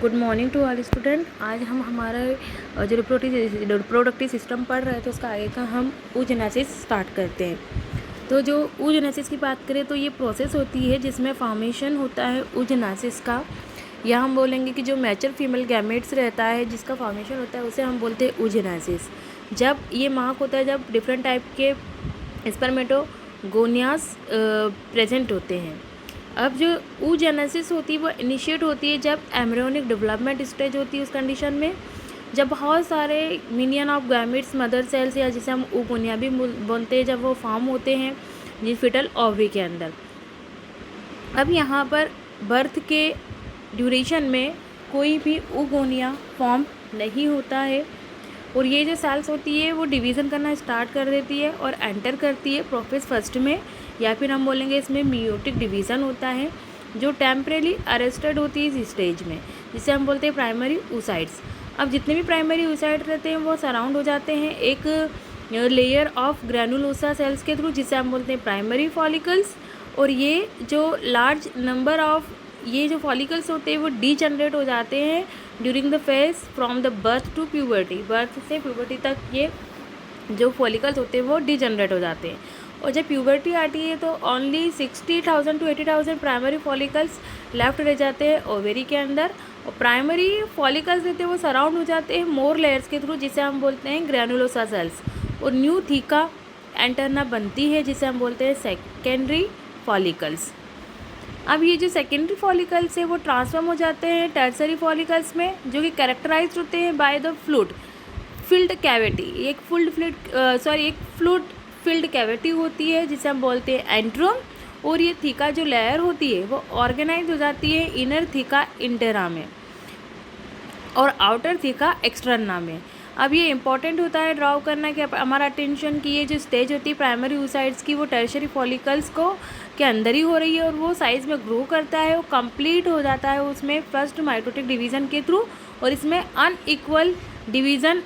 Good morning to all student. आज हम हमारा जो रिप्रोडक्टिव सिस्टम पढ़ रहे थे उसका आगे का हम oogenesis स्टार्ट करते हैं। तो जो oogenesis की बात करें तो ये प्रोसेस होती है जिसमें फॉर्मेशन होता है oogenesis का, या हम बोलेंगे कि जो मैच्योर फीमेल गैमेट्स रहता है जिसका फॉर्मेशन होता है उसे हम बोलते हैं oogenesis। जब ये मार्क होता है जब डिफरेंट टाइप के स्पर्मेटोगोनियास प्रेजेंट होते हैं। अब जो oogenesis होती है वो इनिशिएट होती है जब एम्ब्रियोनिक डेवलपमेंट स्टेज होती है उस कंडीशन में, जब बहुत सारे million of gametes mother cells या जिसे हम oogonia भी बोलते हैं जब वो फॉर्म होते हैं जिस फिटल ओवरी के अंदर। अब यहाँ पर बर्थ के ड्यूरेशन में कोई भी oogonia फॉर्म नहीं होता है और ये जो सेल्स होती है वो डिवीज़न करना स्टार्ट कर देती है और एंटर करती है प्रोफेस फर्स्ट में, या फिर हम बोलेंगे इसमें मियोटिक डिवीज़न होता है जो टेम्परेली अरेस्टेड होती है इस स्टेज में, जिसे हम बोलते हैं प्राइमरी oocytes। अब जितने भी प्राइमरी oocytes रहते हैं वो सराउंड हो जाते हैं एक लेयर ऑफ ग्रैनुलोसा सेल्स के थ्रू जिसे हम बोलते हैं प्राइमरी फॉलिकल्स। और ये जो लार्ज नंबर ऑफ ये जो फॉलिकल्स होते हैं वो डीजनरेट हो जाते हैं during the phase from the birth to puberty. Birth से प्यूबर्टी तक ये जो फॉलिकल्स होते हैं वो डीजनरेट हो जाते हैं और जब प्यूबर्टी आती है तो only 60,000 to 80,000 primary follicles left रह जाते हैं ओवेरी के अंदर। और प्राइमरी फॉलिकल्स रहते हैं वो सराउंड हो जाते हैं मोर लेयर्स के थ्रू जिसे हम बोलते हैं ग्रैनुलोसा सेल्स, और न्यू थीका एंटरना बनती है जिसे हम बोलते हैं सेकेंडरी फॉलिकल्स। अब ये जो सेकेंडरी फॉलिकल्स है वो ट्रांसफॉर्म हो जाते हैं टर्सरी फॉलिकल्स में जो कि कैरेक्टराइज्ड होते हैं by the fluid filled cavity. एक फ्लूइड फिल्ड कैविटी होती है जिसे हम बोलते हैं एंट्रोम, और ये थीका जो लेयर होती है वो ऑर्गेनाइज हो जाती है इनर थीका इंटेरा में और आउटर थीका एक्सटर्ना में। अब ये इंपॉर्टेंट होता है ड्राउ करना कि हमारा अटेंशन की ये जो स्टेज होती है प्राइमरी oocytes की वो टर्शरी फॉलिकल्स को के अंदर ही हो रही है और वो साइज़ में ग्रो करता है, वो कंप्लीट हो जाता है उसमें फर्स्ट माइटोटिक डिवीज़न के थ्रू, और इसमें अनइक्वल डिवीज़न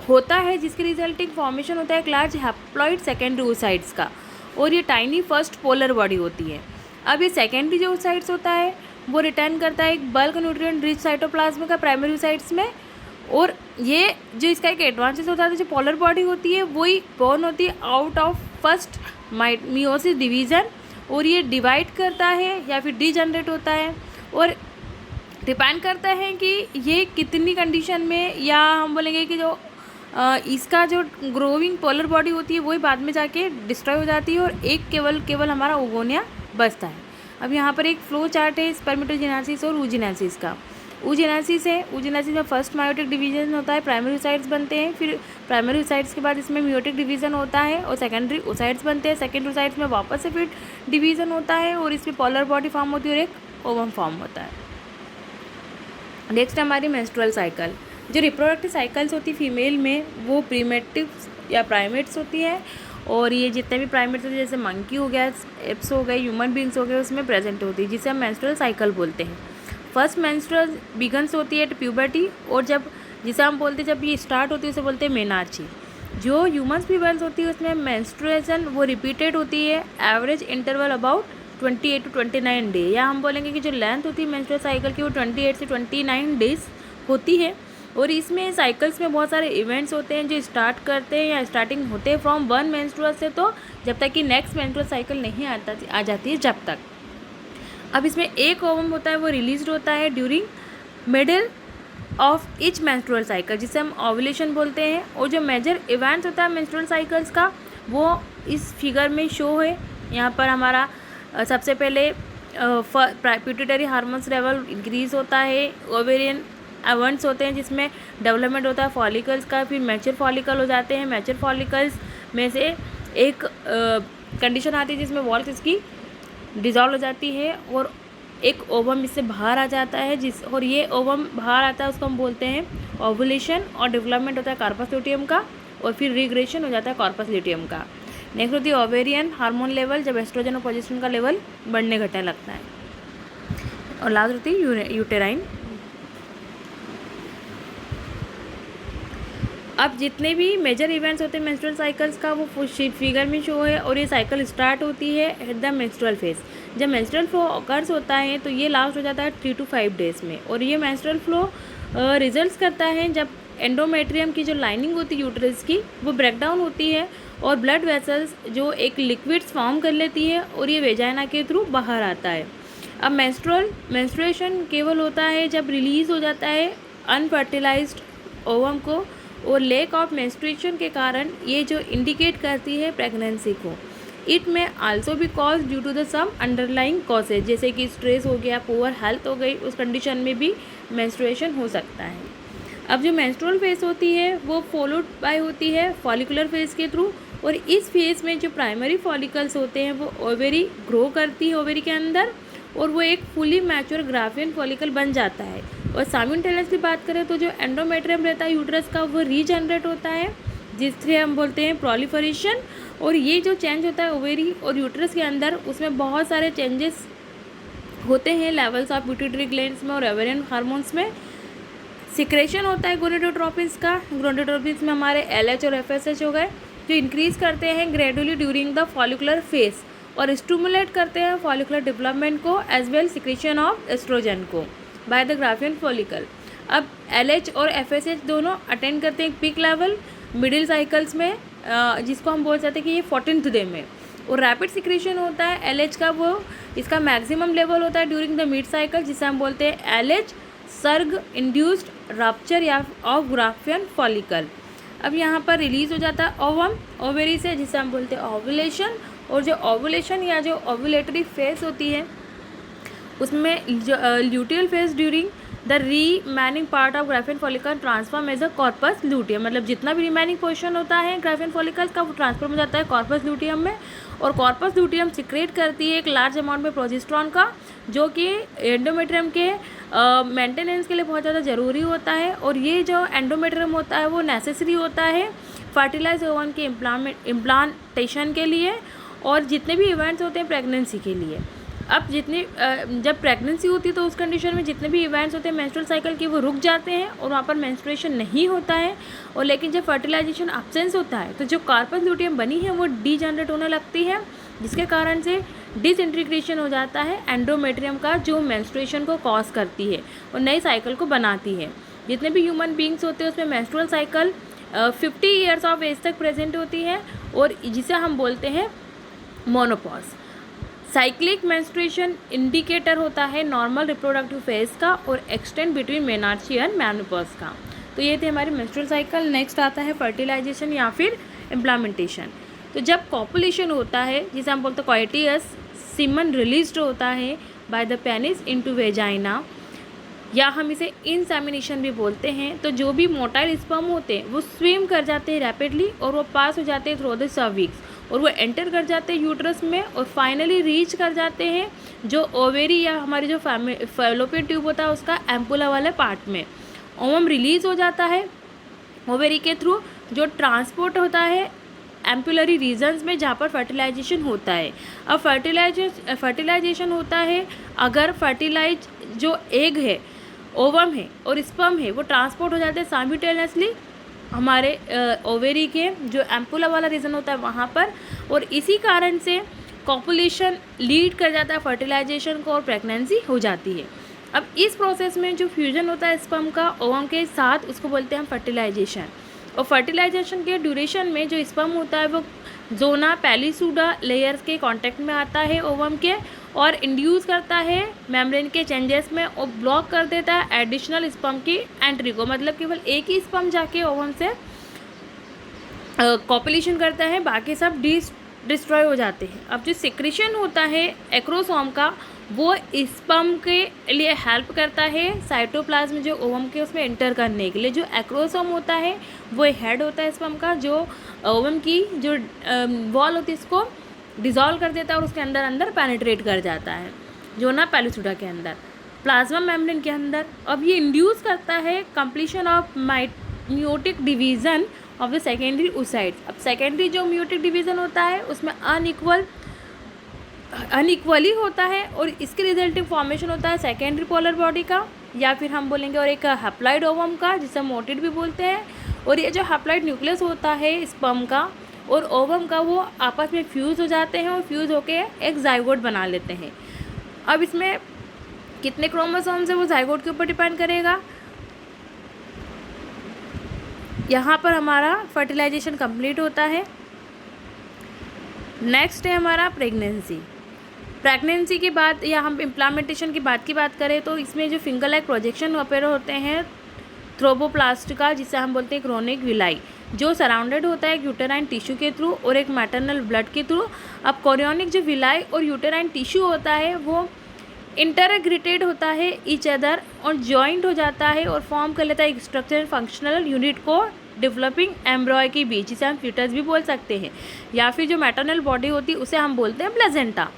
होता है जिसके रिजल्टिंग फॉर्मेशन होता है एक लार्ज हैप्लॉइड सेकेंडरी oocytes का, और ये टाइनी फर्स्ट पोलर बॉडी होती है। अब ये सेकेंडरी जो oocytes होता है वो रिटर्न करता है एक बल्क न्यूट्रिएंट रिच साइटोप्लाज्म का प्राइमरी oocytes में, और ये जो इसका एक एडवांटेज होता है जो पोलर बॉडी होती है वही बॉर्न होती है out of first meiosis division, और ये डिवाइड करता है या फिर डीजनरेट होता है और डिपेंड करता है कि ये कितनी कंडीशन में, या हम बोलेंगे कि जो इसका जो ग्रोइंग पोलर बॉडी होती है वही बाद में जाके डिस्ट्रॉय हो जाती है और एक केवल हमारा oogonia बचता है। अब यहाँ पर एक फ्लो चार्ट है स्पर्मेटोजेनेसिस और oogenesis का। oogenesis है, oogenesis में फर्स्ट मायोटिक डिवीज़न होता है, प्राइमरी oocytes बनते हैं, फिर प्राइमरी oocytes के बाद इसमें मियोटिक डिवीज़न होता है और सेकेंडरी oocytes बनते हैं। सेकेंडरी oocytes में वापस से फिर डिवीज़न होता है और इसमें पोलर बॉडी फॉर्म होती है और एक ओवम फॉर्म होता है। नेक्स्ट हमारी मेंस्ट्रुअल साइकिल। जो रिप्रोडक्टिव साइकिल्स होती है फीमेल में वो प्रीमेटिव या प्राइमेट्स होती है, और ये जितने भी प्राइमेट्स होते हैं जैसे मंकी हो गया, एप्स हो गए, ह्यूमन बींग्स हो गए, उसमें प्रेजेंट होती है जिसे हम मेंस्ट्रुअल साइकिल बोलते हैं। फर्स्ट मेंस्ट्रुअल बिगन्स होती है एट प्यूबर्टी, और जब जिसे हम बोलते हैं जब ये स्टार्ट होती है उसे बोलते हैं मेनार्ची। जो ह्यूमन्स फीमेल्स होती है उसमें मेंस्ट्रुएशन वो रिपीटेड होती है average interval about 28 to 29 day, या हम बोलेंगे कि जो लेंथ होती है मेंस्ट्रुअल साइकिल की वो 28 से 29 डेज होती है। और इसमें साइकिल्स में बहुत सारे इवेंट्स होते हैं जो स्टार्ट करते हैं या स्टार्टिंग होते हैं फ्रॉम वन मेंस्ट्रुअल से, तो जब तक कि नेक्स्ट मेंस्ट्रुअल साइकिल नहीं आ जाती है जब तक। अब इसमें एक ओवम होता है वो रिलीज होता है during middle of each menstrual cycle जिसे हम ओव्यूलेशन बोलते हैं, और जो मेजर इवेंट्स होता है मेंस्ट्रुअल साइकिल्स का वो इस फिगर में शो है। यहाँ पर हमारा सबसे पहले पिट्यूटरी हार्मोन्स लेवल इंक्रीज होता है, ओवेरियन इवेंट्स होते हैं जिसमें डेवलपमेंट होता है फॉलिकल्स का, फिर मैच्योर फॉलिकल हो जाते हैं। मैच्योर फॉलिकल्स में से एक कंडीशन आती है जिसमें वॉल्स इसकी डिज़ोल्व हो जाती है और एक ओवम इससे बाहर आ जाता है और ये ओवम बाहर आता है उसको हम बोलते हैं ओवुलेशन, और डेवलपमेंट होता है कार्पस ल्यूटियम का, और फिर रिग्रेशन हो जाता है कार्पस ल्यूटियम का। नेक्स्ट होती है ओवेरियन हार्मोन लेवल, जब एस्ट्रोजन और प्रोजेस्टेरोन का लेवल बढ़ने घटने लगता है, और लास्ट होती है यूटेराइन। अब जितने भी मेजर इवेंट्स होते हैं मेंस्ट्रुअल साइकिल्स का वो फिगर में शो है, और ये साइकिल स्टार्ट होती है एट द मेंस्ट्रुअल फेज। जब मेंस्ट्रुअल फ्लो ऑकर्स होता है तो ये लास्ट हो जाता है 3 to 5 डेज़ में। और ये मेंस्ट्रुअल फ्लो रिजल्ट्स करता है जब एंडोमेट्रियम की जो लाइनिंग होती है यूट्रस की वो ब्रेक डाउन होती है और ब्लड वेसल्स जो एक लिक्विड्स फॉर्म कर लेती है और ये वेजाइना के थ्रू बाहर आता है। अब मेंस्ट्रुएशन केवल होता है जब रिलीज़ हो जाता है अनफर्टिलाइज्ड ओवम को, और लेक ऑफ मेंस्ट्रुएशन के कारण ये जो इंडिकेट करती है प्रेगनेंसी को। It may also be cause due to the some underlying causes, जैसे कि स्ट्रेस हो गया, पुअर हेल्थ हो गई, उस कंडीशन में भी मेंस्ट्रुएशन हो सकता है। अब जो मेंस्ट्रुअल फेज होती है वो फॉलोड बाय होती है फॉलिकुलर फेज के थ्रू, और इस फेज में जो प्राइमरी फॉलिकल्स होते हैं वो ओवेरी ग्रो करती है ओवेरी के अंदर, और वो एक फुली मैच्योर ग्राफियन फॉलिकल बन जाता है। और साइमल्टेनियसली बात करें तो जो एंडोमेट्रियम रहता है यूट्रस का वो रीजनरेट होता है, जिससे हम बोलते हैं प्रोलिफरेशन। और ये जो चेंज होता है ओवेरी और यूट्रस के अंदर उसमें बहुत सारे चेंजेस होते हैं लेवल्स ऑफ पिट्यूटरी ग्लैंड्स में और ओवेरियन हार्मोन्स में। सिक्रेशन होता है गोनेडोट्रोपिन्स का, गोनेडोट्रोपिन्स में हमारे LH और FSH हो गए, जो इंक्रीज़ करते हैं gradually during the follicular phase और स्टिमुलेट करते हैं फॉलिकुलर डेवलपमेंट को as well secretion of oestrogen को बाय द ग्राफियन फॉलिकल। अब LH और FSH दोनों अटेंड करते हैं पीक लेवल मिडिल साइकिल्स में, जिसको हम बोल सकते हैं कि ये 14th डे में। और रैपिड सिक्रेशन होता है LH का, वो इसका मैक्सिमम लेवल होता है ड्यूरिंग द मिड साइकिल, जिसे हम बोलते हैं LH सर्ग इंड्यूस्ड रप्चर या ऑफ ग्राफियन फॉलिकल। अब यहाँ पर रिलीज़ हो जाता है ओवम ओवेरी से, जिसे हम बोलते हैं ओव्यूलेशन। और जो ओव्यूलेशन या जो ओव्यूलेटरी फेज होती है उसमें luteal phase during the remaining part of Graafian follicle transform as a corpus luteum, मतलब जितना भी रिमेनिंग पोर्शन होता है ग्राफियन फॉलिकल्स का वो ट्रांसफॉर्म हो जाता है कॉर्पस ल्यूटियम में। और कॉर्पस ल्यूटियम सिक्रेट करती है एक लार्ज अमाउंट में प्रोजेस्टेरॉन का, जो कि एंडोमेट्रियम के मेंटेनेंस के लिए बहुत ज़्यादा ज़रूरी होता है। और ये जो एंडोमेट्रियम होता है वो नेसेसरी होता है फर्टिलाइज ओवम के इम्प्लांटेशन के लिए और जितने भी इवेंट्स होते हैं प्रेगनेंसी के लिए। अब जब प्रेगनेंसी होती है तो उस कंडीशन में जितने भी इवेंट्स होते हैं मेंस्ट्रुअल साइकिल के वो रुक जाते हैं और वहाँ पर मेंस्ट्रुएशन नहीं होता है। और लेकिन जब फर्टिलाइजेशन एब्सेंस होता है तो जो कार्पस ल्यूटियम बनी है वो डीजनरेट होने लगती है, जिसके कारण से डिसइंटीग्रेशन हो जाता है एंडोमेट्रियम का, जो मेंस्ट्रुएशन को कॉज करती है और नई साइकिल को बनाती है। जितने भी ह्यूमन बींग्स होते हैं उसमें menstrual cycle 50 years of age तक प्रेजेंट होती है, और जिसे हम बोलते हैं मोनोपॉज। साइक्लिक मेंस्ट्रुएशन इंडिकेटर होता है नॉर्मल रिप्रोडक्टिव फेज का और एक्सटेंड बिटवीन मेनार्ची एंड मेनोपॉज का। तो ये थे हमारी मेंस्ट्रुअल साइकिल। नेक्स्ट आता है फर्टिलाइजेशन या फिर इम्प्लामेंटेशन। तो जब कॉपुलेशन होता है, जिसे हम बोलते हैं कोइटियस, सीमन रिलीज्ड होता है by the penis into vagina, या हम इसे इंसेमिनेशन भी बोलते हैं। तो जो भी मोटाइल स्पर्म होते हैं वो स्विम कर जाते हैं रैपिडली और वो पास हो जाते हैं थ्रू द सर्विक्स और वो एंटर कर जाते हैं यूट्रस में और फाइनली रीच कर जाते हैं जो ओवेरी या हमारी जो फैलोपियन ट्यूब होता है उसका एम्पुला वाले पार्ट में। ओवम रिलीज हो जाता है ओवेरी के थ्रू, जो ट्रांसपोर्ट होता है एम्पुलरी रीजन्स में जहाँ पर फर्टिलाइजेशन होता है। अब फर्टिलाइजेशन होता है अगर फर्टिलाइज जो एग है, ओवम है और स्पर्म है वो ट्रांसपोर्ट हो जाते हैं साइमल्टेनियसली हमारे ओवेरी के जो एम्पुला वाला रीजन होता है वहाँ पर, और इसी कारण से कॉपुलेशन लीड कर जाता है फर्टिलाइजेशन को और प्रेगनेंसी हो जाती है। अब इस प्रोसेस में जो फ्यूजन होता है स्पर्म का ओवम के साथ उसको बोलते हैं हम फर्टिलाइजेशन। और फर्टिलाइजेशन के ड्यूरेशन में जो स्पर्म होता है वो जोना पैलिसूडा लेयर्स के कांटेक्ट में आता है ओवम के और इंड्यूस करता है मेम्ब्रेन के चेंजेस में और ब्लॉक कर देता है एडिशनल स्पर्म की एंट्री को, मतलब केवल एक ही स्पर्म जाके ओवम से कॉपुलेशन करता है, बाकी सब डिस्ट्रॉय हो जाते हैं। अब जो सिक्रेशन होता है एक्रोसोम का वो स्पर्म के लिए हेल्प करता है साइटोप्लाज्म जो ओवम के उसमें एंटर करने के लिए। जो एक्रोसोम होता है वो हेड होता है स्पर्म का, जो ओवम की जो वॉल होती है इसको डिज़ोल्व कर देता है और उसके अंदर अंदर पेनिट्रेट कर जाता है जोना पैलिसूडा के अंदर प्लाज्मा मेम्ब्रेन के अंदर। अब ये इंड्यूस करता है completion of meiotic division of the secondary oocytes। अब सेकेंडरी जो म्यूटिक डिवीज़न होता है उसमें अनइक्वली होता है और इसके रिजल्टिंग फॉर्मेशन होता है सेकेंडरी पोलर बॉडी का, या फिर हम बोलेंगे और एक हैप्लॉइड ओवम का जिसे मोटिड भी बोलते हैं। और ये जो हैप्लॉइड न्यूक्लियस होता है स्पर्म का और ओवम का वो आपस में फ्यूज़ हो जाते हैं और फ्यूज़ होके एक जाइगोट बना लेते हैं। अब इसमें कितने क्रोमोसोम्स है वो जाइगोट के ऊपर डिपेंड करेगा। यहाँ पर हमारा फर्टिलाइजेशन कंप्लीट होता है। नेक्स्ट है हमारा प्रेगनेंसी के बाद या हम इम्प्लांटेशन की बात करें तो इसमें जो फिंगर लाइक प्रोजेक्शन अपेयर होते हैं थ्रोम्बोप्लास्ट का, जिसे हम बोलते हैं क्रोनिक विलाई, जो सराउंडेड होता है यूटेराइन टिश्यू के थ्रू और एक मैटरनल ब्लड के थ्रू। अब कोरियोनिक जो विलाई और यूटेराइन टिश्यू होता है वो इंटरग्रेटेड होता है ईच अदर और जॉइंट हो जाता है और फॉर्म कर लेता है एक स्ट्रक्चरल फंक्शनल यूनिट को डेवलपिंग एम्ब्रॉय के बीच, जिसे हम फीटस भी बोल सकते हैं, या फिर जो मैटरनल बॉडी होती है उसे हम बोलते हैं प्लेजेंटा।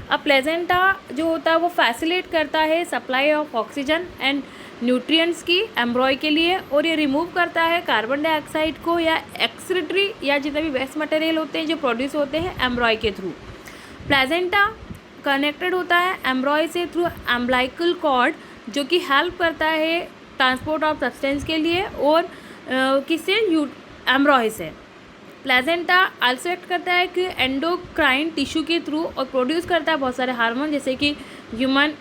अब प्लेजेंटा जो होता है वो फैसिलिटेट करता है supply of oxygen and nutrients की एम्ब्रॉय के लिए, और ये रिमूव करता है कार्बन डाइऑक्साइड को या एक्सक्रीटरी या जितने भी वेस्ट मटेरियल होते हैं जो प्रोड्यूस होते हैं एम्ब्रॉय के थ्रू। प्लेजेंटा कनेक्टेड होता है एम्ब्रॉय से थ्रू एम्ब्लाइकल कॉर्ड, जो कि हेल्प करता है ट्रांसपोर्ट ऑफ सब्सटेंस के लिए और किससे एम्ब्रॉय से। प्लेजेंटा आल्सो एक्ट करता है कि एंडोक्राइन टिश्यू के थ्रू और प्रोड्यूस करता है बहुत सारे हार्मोन, जैसे कि ह्यूमन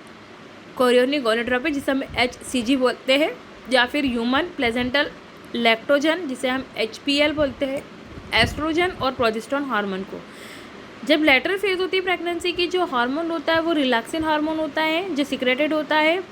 कोरियोनिक गोनेडोट्रोपिन जिसे हम HCG बोलते हैं, या फिर ह्यूमन प्लेजेंटल लैक्टोजन जिसे हम HPL बोलते हैं, एस्ट्रोजन और प्रोजेस्टेरोन हार्मोन को। जब लेटरल फेज होती है प्रेगनेंसी की, जो हार्मोन होता है वो रिलैक्सिन हार्मोन होता है जो सिक्रेटेड होता है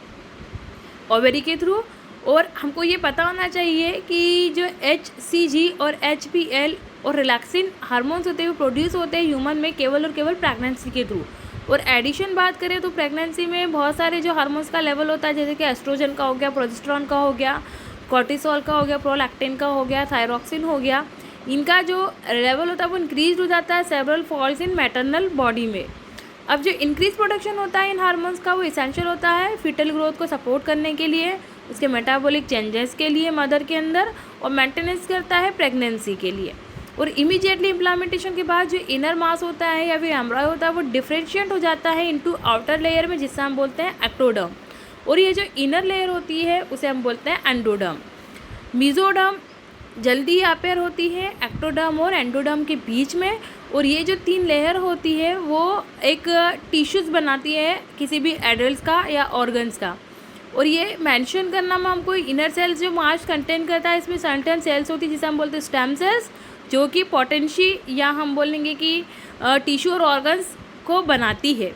ओवेरी के थ्रू। और हमको ये पता होना चाहिए कि जो HCG और HPL और रिलैक्सिन हार्मोन्स होते हैं वो प्रोड्यूस होते हैं ह्यूमन में केवल और केवल प्रेगनेंसी के थ्रू। और एडिशन बात करें तो प्रेगनेंसी में बहुत सारे जो हार्मोन्स का लेवल होता है, जैसे कि एस्ट्रोजन का हो गया, प्रोजेस्टेरोन का हो गया, कॉर्टिसोल का हो गया, प्रोलैक्टिन का हो गया, थायरॉक्सिन हो गया, इनका जो लेवल होता है वो इंक्रीज हो जाता है several falls in maternal body में। अब जो इंक्रीज प्रोडक्शन होता है इन हार्मोन्स का वो इसेंशियल होता है फीटल ग्रोथ को सपोर्ट करने के लिए, उसके मेटाबॉलिक चेंजेस के लिए मदर के अंदर, और मेंटेनेंस करता है प्रेगनेंसी के लिए। और इमीडिएटली इम्प्लांटेशन के बाद जो इनर मास होता है या फिर एम्ब्रॉय होता है वो डिफरेंशिएट हो जाता है इनटू आउटर लेयर में, जिससे हम बोलते हैं एक्टोडर्म, और ये जो इनर लेयर होती है उसे हम बोलते हैं एंडोडर्म। मेसोडर्म जल्दी अपेयर होती है एक्टोडर्म और एंडोडर्म के बीच में, और ये जो 3 लेयर होती है वो एक टिश्यूज़ बनाती है किसी भी एडल्ट का या ऑर्गन्स का। और ये मेंशन करना में हमको इनर सेल्स जो मास कंटेन करता है, इसमें सर्टेन सेल्स होती है जिसे हम बोलते हैं स्टेम सेल्स, जो कि पोटेंशी या हम बोलेंगे कि टिश्यू और ऑर्गन्स को बनाती है।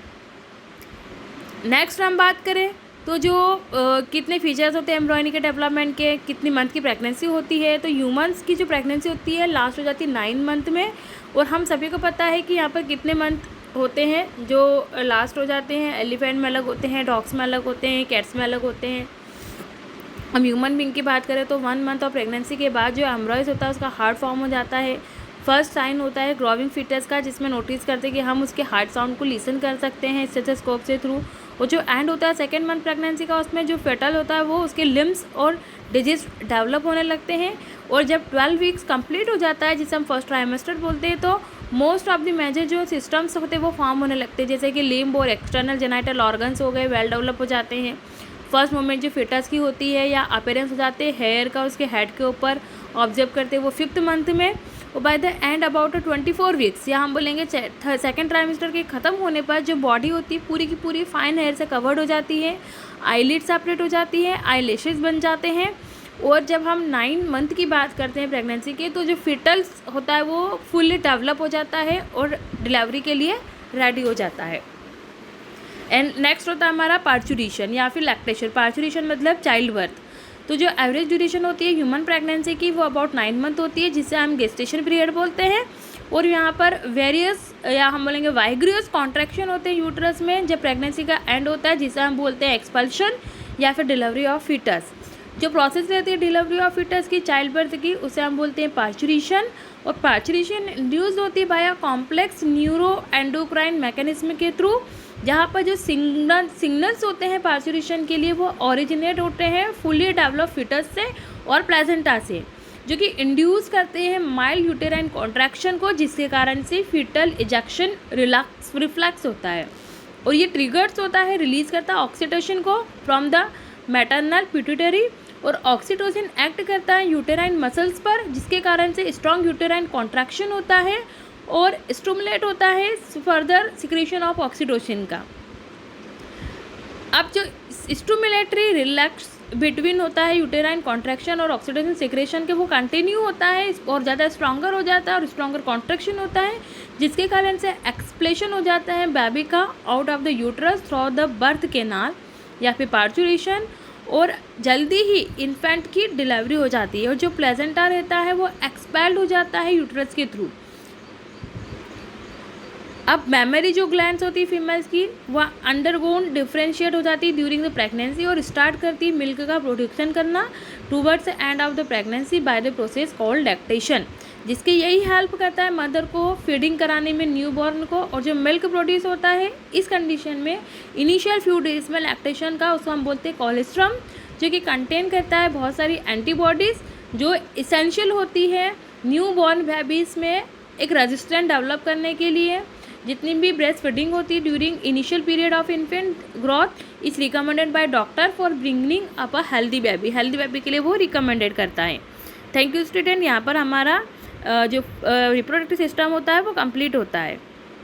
नेक्स्ट हम बात करें तो जो कितने फीचर्स होते हैं एम्ब्रॉयनी के डेवलपमेंट के, कितनी मंथ की प्रेगनेंसी होती है, तो ह्यूमंस की जो प्रेगनेंसी होती है लास्ट हो जाती है 9 मंथ में, और हम सभी को पता है कि यहाँ पर कितने मंथ होते हैं जो लास्ट हो जाते हैं। एलिफेंट में अलग होते हैं, डॉग्स में अलग होते हैं, कैट्स में अलग होते हैं। हम ह्यूमन बीइंग की बात करें तो 1 मंथ ऑफ प्रेगनेंसी के बाद जो एम्ब्रॉयज होता है उसका हार्ट फॉर्म हो जाता है। फर्स्ट साइन होता है ग्रोविंग फीटस का, जिसमें नोटिस करते हैं कि हम उसके हार्ट साउंड को लिसन कर सकते हैं स्टेथोस्कोप से थ्रू। और जो एंड होता है 2nd मंथ प्रेगनेंसी का, उसमें जो फेटल होता है वो उसके लिम्स और डिजिट्स डेवलप होने लगते हैं। और जब 12 वीक्स कंप्लीट हो जाता है, जिसे हम फर्स्ट ट्राइमेस्टर बोलते हैं, तो मोस्ट ऑफ द मेजर जो सिस्टम्स होते हैं वो फॉर्म होने लगते हैं, जैसे कि लिम्ब और एक्सटर्नल जेनाइटल ऑर्गन्स हो गए, वेल डेवलप हो जाते हैं। फर्स्ट मोमेंट जो फीटस की होती है या अपेरेंस हो जाते हैं हेयर का उसके हेड के ऊपर ऑब्जर्व करते हैं वो 5th मंथ में। और by the end about 24 weeks या हम बोलेंगे 2nd ट्राइमेस्टर के ख़त्म होने पर जो बॉडी होती है पूरी की पूरी फाइन हेयर से कवर्ड हो जाती है, आईलिड सेपरेट हो जाती है, आई लैशेस बन जाते हैं। और जब हम 9 मंथ की बात करते हैं प्रेगनेंसी के, तो जो फीटल्स होता है वो फुल्ली डेवलप हो जाता है और डिलीवरी के लिए रेडी हो जाता है। एंड नेक्स्ट होता है हमारा पार्चुरेशन या फिर लैक्टेशन। पार्चुरेशन मतलब चाइल्ड बर्थ। तो जो एवरेज ड्यूरेशन होती है ह्यूमन प्रेगनेंसी की वो अबाउट 9 मंथ होती है, जिसे हम गेस्टेशन पीरियड बोलते हैं। और यहाँ पर वेरियस या हम बोलेंगे वाइग्रियस कॉन्ट्रैक्शन होते हैं यूट्रस में जब प्रेगनेंसी का एंड होता है, जिसे हम बोलते हैं एक्सपल्शन या फिर डिलीवरी ऑफ फीटस। जो प्रोसेस रहती है डिलीवरी ऑफ फीटस की चाइल्ड बर्थ की, उसे हम बोलते हैं पार्चुरेशन। और पार्चुरेशन इंड्यूस होती है by complex neuro endocrine mechanism के थ्रू, जहाँ पर जो सिग्नल्स होते हैं पार्चुरेशन के लिए वो ओरिजिनेट होते हैं फुली डेवलप फीटस से और प्लेजेंटा से, जो कि इंड्यूस करते हैं माइल्ड यूटेराइन कॉन्ट्रैक्शन को, जिसके कारण से फीटल इजेक्शन रिफ्लेक्स होता है। और ये ट्रिगर्स होता है, रिलीज करता है ऑक्सीटोसिन को फ्रॉम द मैटरनल पिट्यूटरी, और ऑक्सीटोसिन एक्ट करता है यूटेराइन मसल्स पर, जिसके कारण से स्ट्रॉन्ग यूटेराइन कॉन्ट्रैक्शन होता है और स्टिमुलेट होता है फर्दर सिक्रीशन ऑफ ऑक्सीटोसिन का। अब जो स्टिमुलेटरी रिलैक्स बिटवीन होता है यूटेराइन कॉन्ट्रैक्शन और ऑक्सीटोसिन सिक्रेशन के, वो कंटिन्यू होता है और ज़्यादा स्ट्रॉन्गर हो जाता है और स्ट्रॉन्गर कॉन्ट्रैक्शन होता है, जिसके कारण से एक्सप्लेशन हो जाता है बेबी का out of the uterus through the birth canal या फिर पार्चुरेशन, और जल्दी ही इन्फेंट की डिलीवरी हो जाती है और जो प्लेजेंटा रहता है वो एक्सपेल्ड हो जाता है यूट्रस के थ्रू। अब मेमरी जो ग्लैंड्स होती है फीमेल्स की, वह अंडरगोन डिफ्रेंशिएट हो जाती है ड्यूरिंग द प्रेगनेंसी और स्टार्ट करती है मिल्क का प्रोडक्शन करना towards end of the pregnancy by the process called lactation, जिसके यही हेल्प करता है मदर को फीडिंग कराने में न्यूबॉर्न को। और जो मिल्क प्रोड्यूस होता है इस कंडीशन में इनिशियल फ्यू डेज में लैक्टेशन का, उसको हम बोलते हैं कोलेस्ट्रम, जो कि कंटेन करता है बहुत सारी एंटीबॉडीज़ जो इसेंशियल होती है न्यू बॉर्न बेबीज़ में एक रेजिस्टेंट डेवलप करने के लिए। जितनी भी ब्रेस्ट फीडिंग होती है during initial period of infant growth is recommended by doctor for bringing up a healthy baby के लिए वो रिकमेंडेड करता है। थैंक यू स्टूडेंट, यहाँ पर हमारा जो रिप्रोडक्टिव सिस्टम होता है वो कंप्लीट होता है।